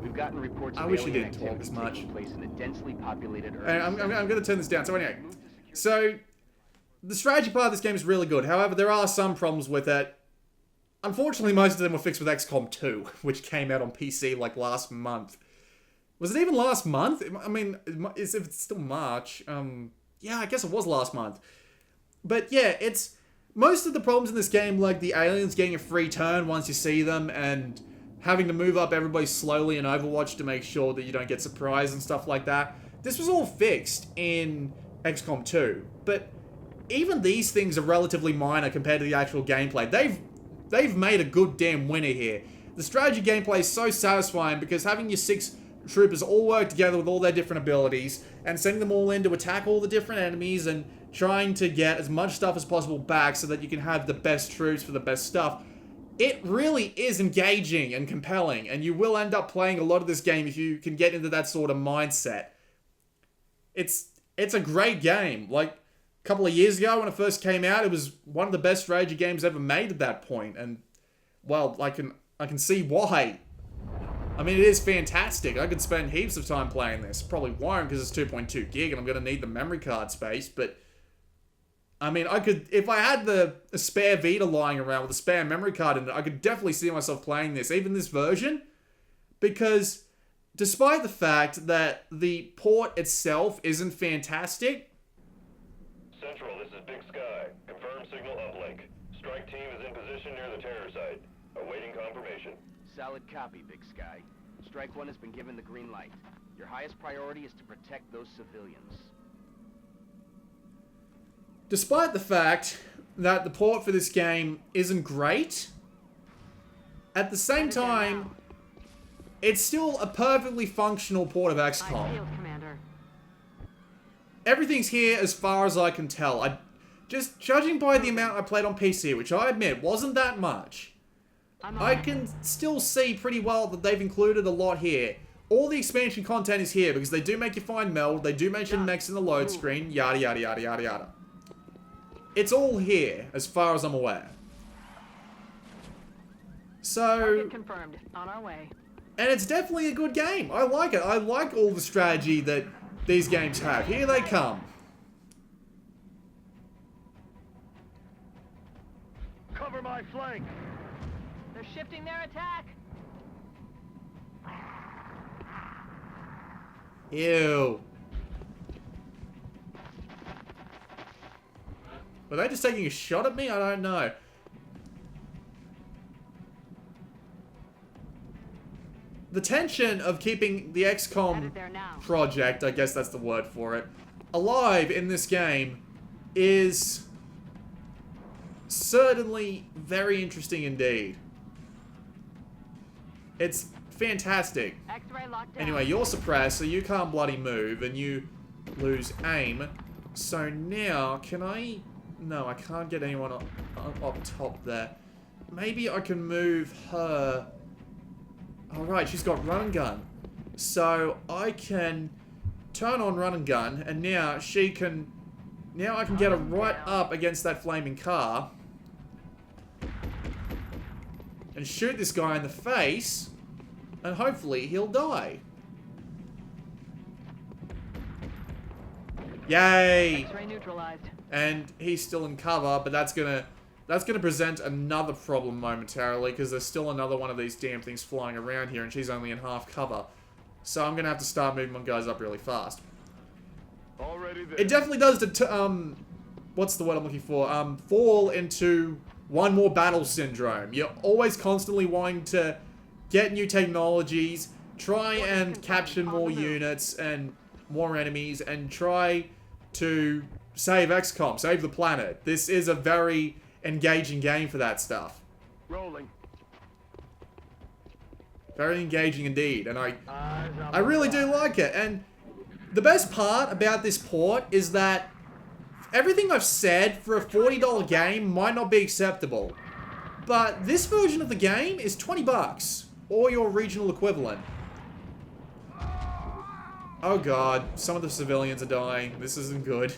We've gotten reports of I wish you alien didn't talk activity as much. taking place in a densely populated urban And I'm setting. going to turn this down. So anyway, so the strategy part of this game is really good. However, there are some problems with it. Unfortunately, most of them were fixed with XCOM 2, which came out on PC like last month. Was it even last month? I mean, if it's still March, yeah, I guess it was last month. But yeah, it's most of the problems in this game, like the aliens getting a free turn once you see them, and having to move up everybody slowly in Overwatch to make sure that you don't get surprised and stuff like that. This was all fixed in XCOM 2, but even these things are relatively minor compared to the actual gameplay. They've made a good damn winner here. The strategy gameplay is so satisfying because having your 6 troopers all work together with all their different abilities and sending them all in to attack all the different enemies and trying to get as much stuff as possible back so that you can have the best troops for the best stuff. It really is engaging and compelling, and you will end up playing a lot of this game if you can get into that sort of mindset. It's a great game. Like, a couple of years ago when it first came out, it was one of the best strategy games ever made at that point, and, well, I can see why. I mean, it is fantastic. I could spend heaps of time playing this. Probably won't because it's 2.2 gig and I'm going to need the memory card space, but... I mean, I could, if I had a spare Vita lying around with a spare memory card in it, I could definitely see myself playing this, even this version, because despite the fact that the port itself isn't fantastic... Central, this is Big Sky. Confirm signal uplink. Strike team is in position near the terror site. Awaiting confirmation. Solid copy, Big Sky. Strike One has been given the green light. Your highest priority is to protect those civilians. Despite the fact that the port for this game isn't great, at the same time, it's still a perfectly functional port of XCOM. Commander. Everything's here as far as I can tell. Just judging by the amount I played on PC, which I admit wasn't that much, I can still see pretty well that they've included a lot here. All the expansion content is here because they do make you find meld, they do mention mechs in the load screen, yada yada yada yada yada. It's all here, as far as I'm aware. So... Confirmed. On our way. And it's definitely a good game. I like it. I like all the strategy that these games have. Here they come. Cover my flank! They're shifting their attack. Ew. Were they just taking a shot at me? I don't know. The tension of keeping the XCOM project, I guess that's the word for it, alive in this game is certainly very interesting indeed. It's fantastic. Anyway, you're suppressed, so you can't bloody move, and you lose aim. So now, can I... No, I can't get anyone up top there. Maybe I can move her... Alright, she's got run and gun. So I can turn on run and gun, and now she can... Now I can get her right up against that flaming car. and shoot this guy in the face, and hopefully he'll die. Yay! X-ray neutralized. And he's still in cover, but that's gonna present another problem momentarily, because there's still another one of these damn things flying around here, and she's only in half cover. So I'm gonna have to start moving my guys up really fast. Already there. It definitely does what's the word I'm looking for? Fall into one more battle syndrome. You're always constantly wanting to get new technologies, try and capture more units and more enemies, and try to save XCOM, save the planet. This is a very engaging game for that stuff. Rolling. Very engaging indeed, and I really do like it. And the best part about this port is that everything I've said for a $40 game might not be acceptable, but this version of the game is 20 bucks, or your regional equivalent. Oh god, some of the civilians are dying. This isn't good.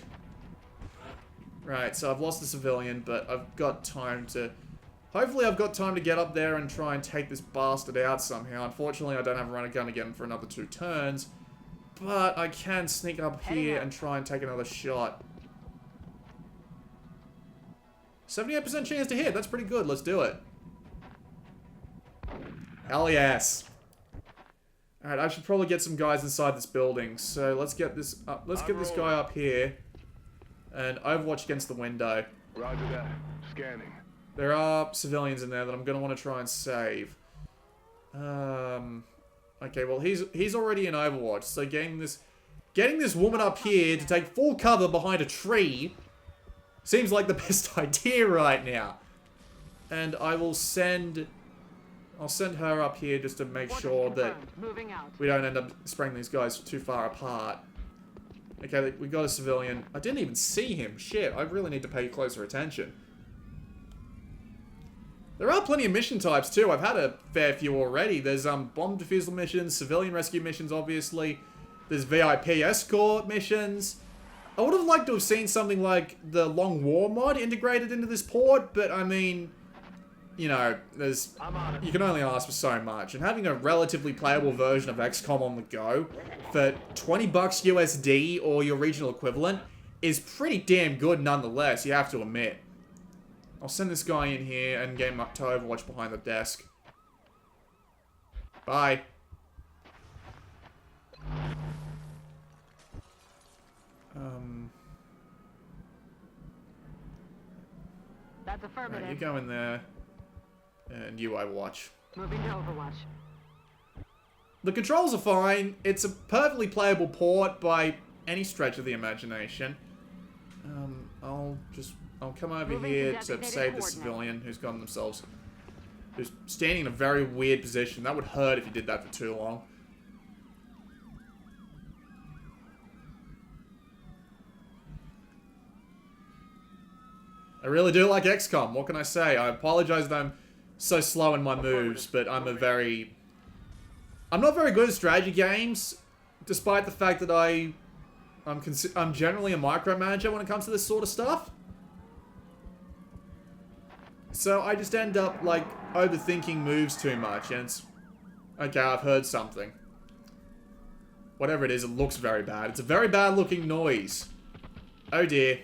Right, so I've lost the civilian, but I've got time to... Hopefully I've got time to get up there and try and take this bastard out somehow. Unfortunately, I don't have a run a gun again for another 2 turns, but I can sneak up here and try and take another shot. 78% chance to hit. That's pretty good. Let's do it. Hell yes. Alright, I should probably get some guys inside this building. So let's get this up. Let's get this guy up here. And Overwatch against the window. Roger that. Scanning. There are civilians in there that I'm going to want to try and save. Okay, well, he's already in Overwatch. So getting this woman up here to take full cover behind a tree seems like the best idea right now. And I'll send her up here just to make sure that we don't end up spraying these guys too far apart. Okay, we got a civilian. I didn't even see him. Shit, I really need to pay closer attention. There are plenty of mission types too. I've had a fair few already. There's bomb defusal missions, civilian rescue missions, obviously. There's VIP escort missions. I would have liked to have seen something like the Long War mod integrated into this port, but I mean, you know, you can only ask for so much. And having a relatively playable version of XCOM on the go for 20 bucks USD or your regional equivalent is pretty damn good nonetheless, you have to admit. I'll send this guy in here and get him up to Overwatch behind the desk. Bye. That's affirmative. Right, you go in there, and you Overwatch. Moving to Overwatch. The controls are fine. It's a perfectly playable port by any stretch of the imagination. I'll come over here to save the civilian who's standing in a very weird position. That would hurt if you did that for too long. I really do like XCOM. What can I say? I apologize that I'm so slow in my moves, but I'm not very good at strategy games, despite the fact that I'm generally a micromanager when it comes to this sort of stuff. So I just end up, like, overthinking moves too much, and it's... Okay, I've heard something. Whatever it is, it looks very bad. It's a very bad looking noise. Oh dear.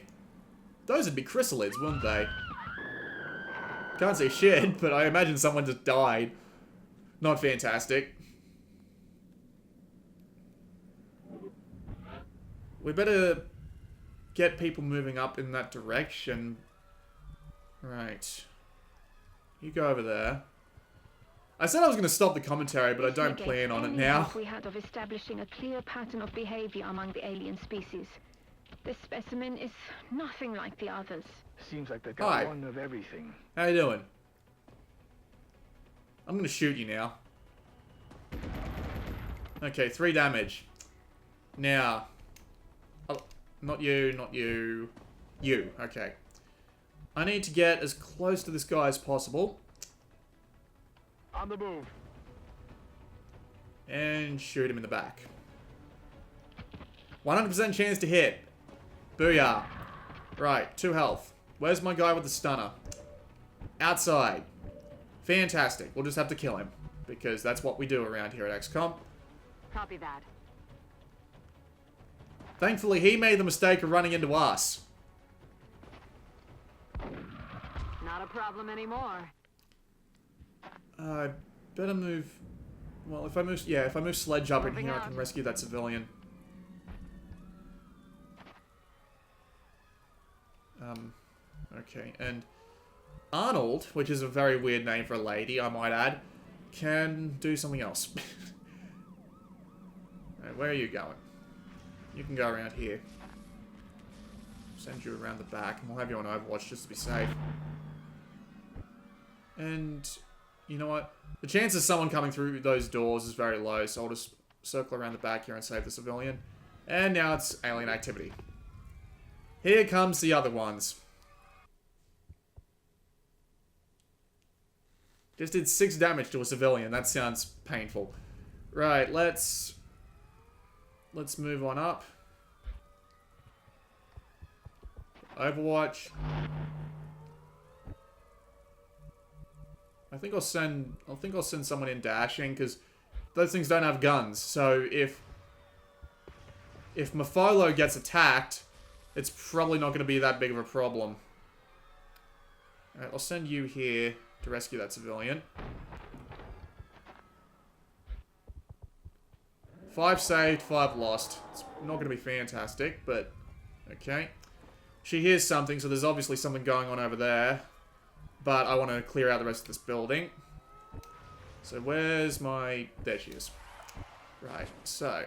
Those would be chrysalids, wouldn't they? Can't say shit, but I imagine someone just died. Not fantastic. We better get people moving up in that direction. Right. You go over there. I said I was going to stop the commentary, but I don't plan on it now. We had of establishing a clear pattern of behavior among the alien species. This specimen is nothing like the others. Seems like they got one of everything. How you doing? I'm going to shoot you now. Okay, 3 damage. Now. Oh, not you, not you. You, okay. I need to get as close to this guy as possible. On the move. And shoot him in the back. 100% chance to hit. Booyah. Right, 2 health. Where's my guy with the stunner? Outside. Fantastic. We'll just have to kill him. Because that's what we do around here at XCOM. Copy that. Thankfully, he made the mistake of running into us. Not a problem anymore. I better move... Well, if I move... Yeah, if I move Sledge up in Moving here, I out. can rescue that civilian. Okay, and... Arnold, which is a very weird name for a lady, I might add, can do something else. Alright, where are you going? You can go around here. Send you around the back, and we'll have you on Overwatch just to be safe. And... You know what? The chance of someone coming through those doors is very low, so I'll just circle around the back here and save the civilian. And now it's alien activity. Here comes the other ones. Just did 6 damage to a civilian. That sounds painful. Right, let's move on up. Overwatch. I think I'll send someone in dashing because those things don't have guns. So if Mafolo gets attacked, it's probably not going to be that big of a problem. Alright, I'll send you here to rescue that civilian. 5 saved, 5 lost. It's not going to be fantastic, but okay. She hears something, so there's obviously something going on over there. But I want to clear out the rest of this building. So where's my... There she is. Right, so...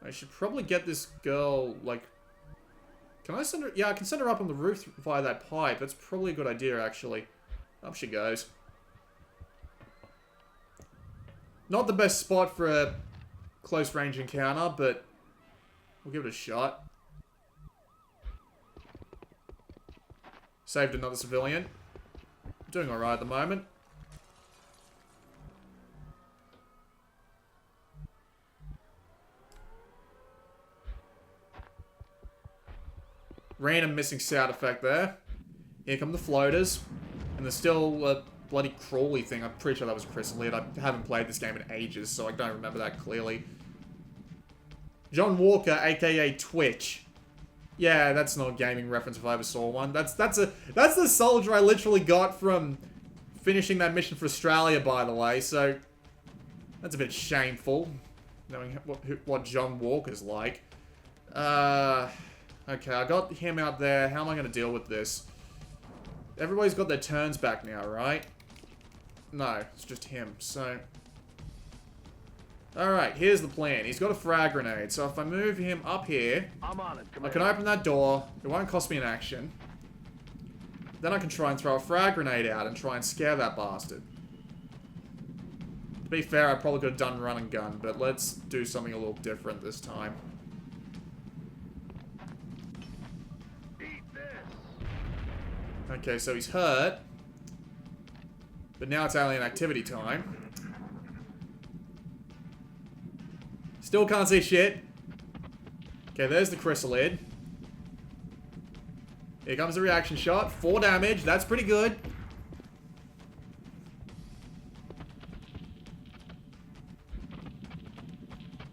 I should probably get this girl, like... Can I send her... Yeah, I can send her up on the roof via that pipe. That's probably a good idea, actually. Up she goes. Not the best spot for a close-range encounter, but... We'll give it a shot. Saved another civilian. Doing alright at the moment. Random missing sound effect there. Here come the floaters. And there's still a bloody crawly thing. I'm pretty sure that was Chrysalid. I haven't played this game in ages, so I don't remember that clearly. John Walker, aka Twitch. Yeah, that's not a gaming reference if I ever saw one. That's the soldier I literally got from finishing that mission for Australia, by the way. So that's a bit shameful, knowing what John Walker's like. Okay, I got him out there. How am I going to deal with this? Everybody's got their turns back now, right? No, it's just him. So alright, here's the plan. He's got a frag grenade, so if I move him up here, I'm on it. I can open that door. It won't cost me an action. Then I can try and throw a frag grenade out and try and scare that bastard. To be fair, I probably could have done run and gun, but let's do something a little different this time. Eat this. Okay, so he's hurt. But now it's alien activity time. Still can't see shit. Okay, there's the Chrysalid. Here comes the reaction shot. 4 damage. That's pretty good.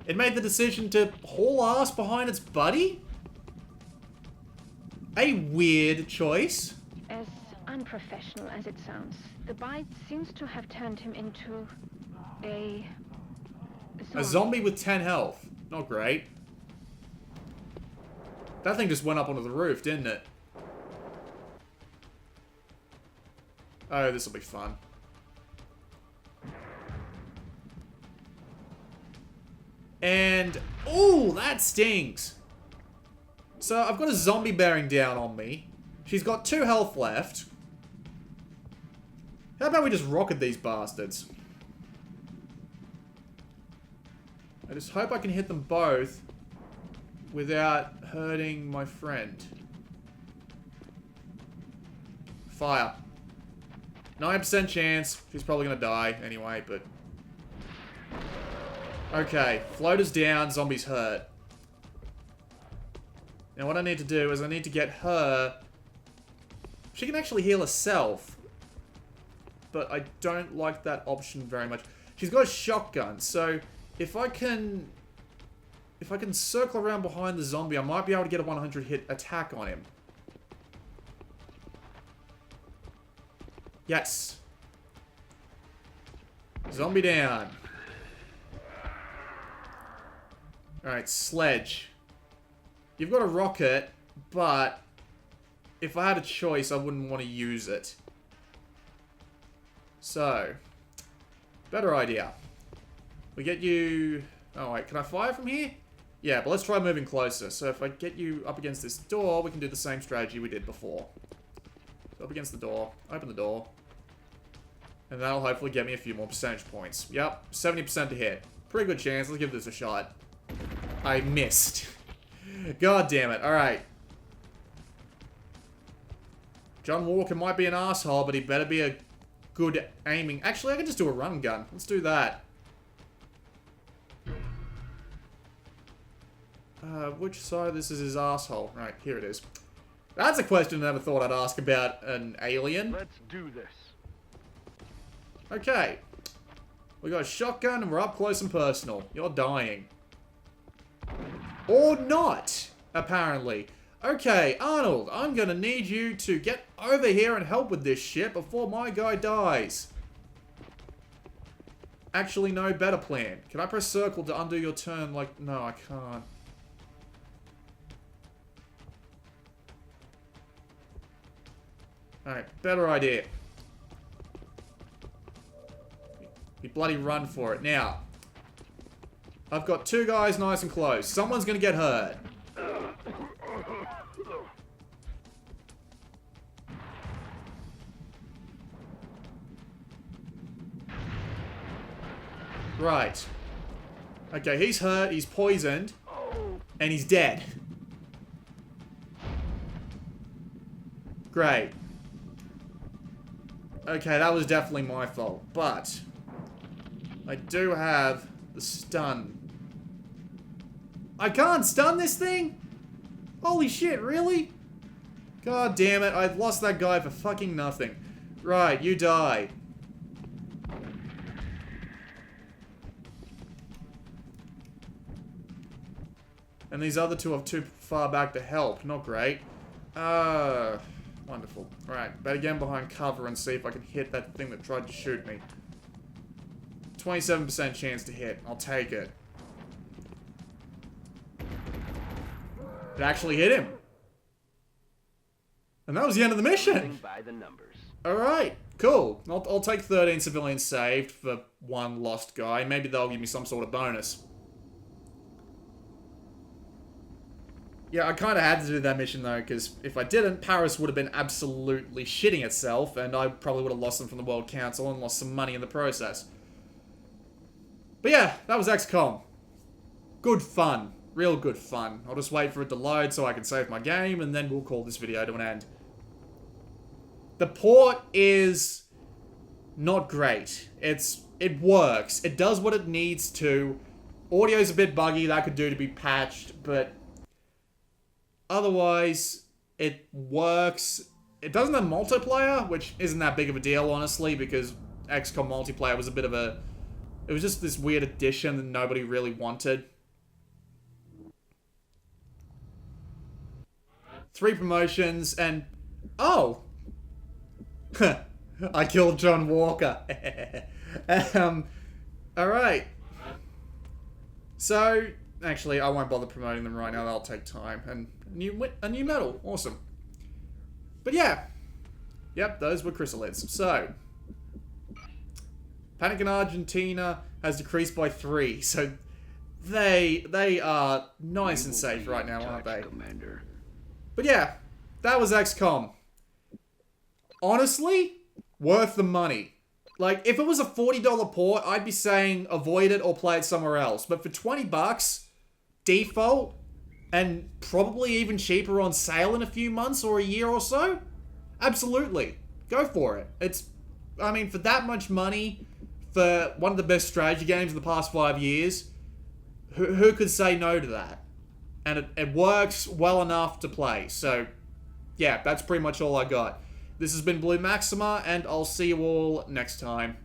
It made the decision to haul ass behind its buddy? A weird choice. As unprofessional as it sounds, the bite seems to have turned him into a zombie with 10 health. Not great. That thing just went up onto the roof, didn't it? Oh, this will be fun. And... oh, that stings! So, I've got a zombie bearing down on me. She's got 2 health left. How about we just rocket these bastards? I just hope I can hit them both without hurting my friend. Fire. 9% chance. She's probably going to die anyway, but... okay, floater's down, zombie's hurt. Now what I need to do is I need to get her... she can actually heal herself. but I don't like that option very much. She's got a shotgun, so if I can circle around behind the zombie, I might be able to get a 100 hit attack on him. Yes. Zombie down. Alright, sledge. You've got a rocket, but if I had a choice, I wouldn't want to use it. So, better idea. We get you... Oh, wait, can I fire from here? Yeah, but let's try moving closer. So if I get you up against this door, we can do the same strategy we did before. So up against the door, open the door. And that'll hopefully get me a few more percentage points. Yep, 70% to hit. Pretty good chance. Let's give this a shot. I missed. God damn it. Alright. John Walker might be an asshole, but he better be a good aiming... Actually, I can just do a run gun. Let's do that. Which side of this is his asshole? Right, here it is. That's a question I never thought I'd ask about an alien. Let's do this. Okay. We got a shotgun and we're up close and personal. You're dying. Or not, apparently. Okay, Arnold, I'm gonna need you to get over here and help with this shit before my guy dies. Actually, no better plan. Can I press circle to undo your turn? Like, no, I can't. Alright, better idea. You bloody run for it. Now, I've got two guys nice and close. Someone's gonna get hurt. Right. Okay, he's hurt, he's poisoned, and he's dead. Great. Okay, that was definitely my fault, but I do have the stun. I can't stun this thing? Holy shit, really? God damn it, I've lost that guy for fucking nothing. Right, you die. And these other two are too far back to help. Not great. Wonderful. Right, better get behind cover and see if I can hit that thing that tried to shoot me. 27% chance to hit. I'll take it. It actually hit him. And that was the end of the mission. By the numbers. Alright, cool. I'll take 13 civilians saved for one lost guy. Maybe they'll give me some sort of bonus. Yeah, I kind of had to do that mission, though, because if I didn't, Paris would have been absolutely shitting itself, and I probably would have lost them from the World Council and lost some money in the process. But yeah, that was XCOM. Good fun. Real good fun. I'll just wait for it to load so I can save my game, and then we'll call this video to an end. The port is not great. It works. It does what it needs to. Audio's a bit buggy. That could do to be patched, but otherwise, it works. It doesn't have multiplayer, which isn't that big of a deal, honestly, because XCOM multiplayer was a bit of a... It was just this weird addition that nobody really wanted. 3 promotions, and... Oh! I killed John Walker. Alright. So, actually, I won't bother promoting them right now. That'll take time. And a new medal. Awesome. But yeah. Yep, those were chrysalids. So, Panic in Argentina has decreased by 3. So, they are nice and safe right now, aren't they? Commander. But yeah, that was XCOM. Honestly, worth the money. Like, if it was a $40 port, I'd be saying avoid it or play it somewhere else. But for 20 bucks, default, and probably even cheaper on sale in a few months or a year or so, absolutely. Go for it. It's, I mean, for that much money, for one of the best strategy games of the past 5 years, who could say no to that? And it works well enough to play. So, yeah, that's pretty much all I got. This has been Blue Maxima, and I'll see you all next time.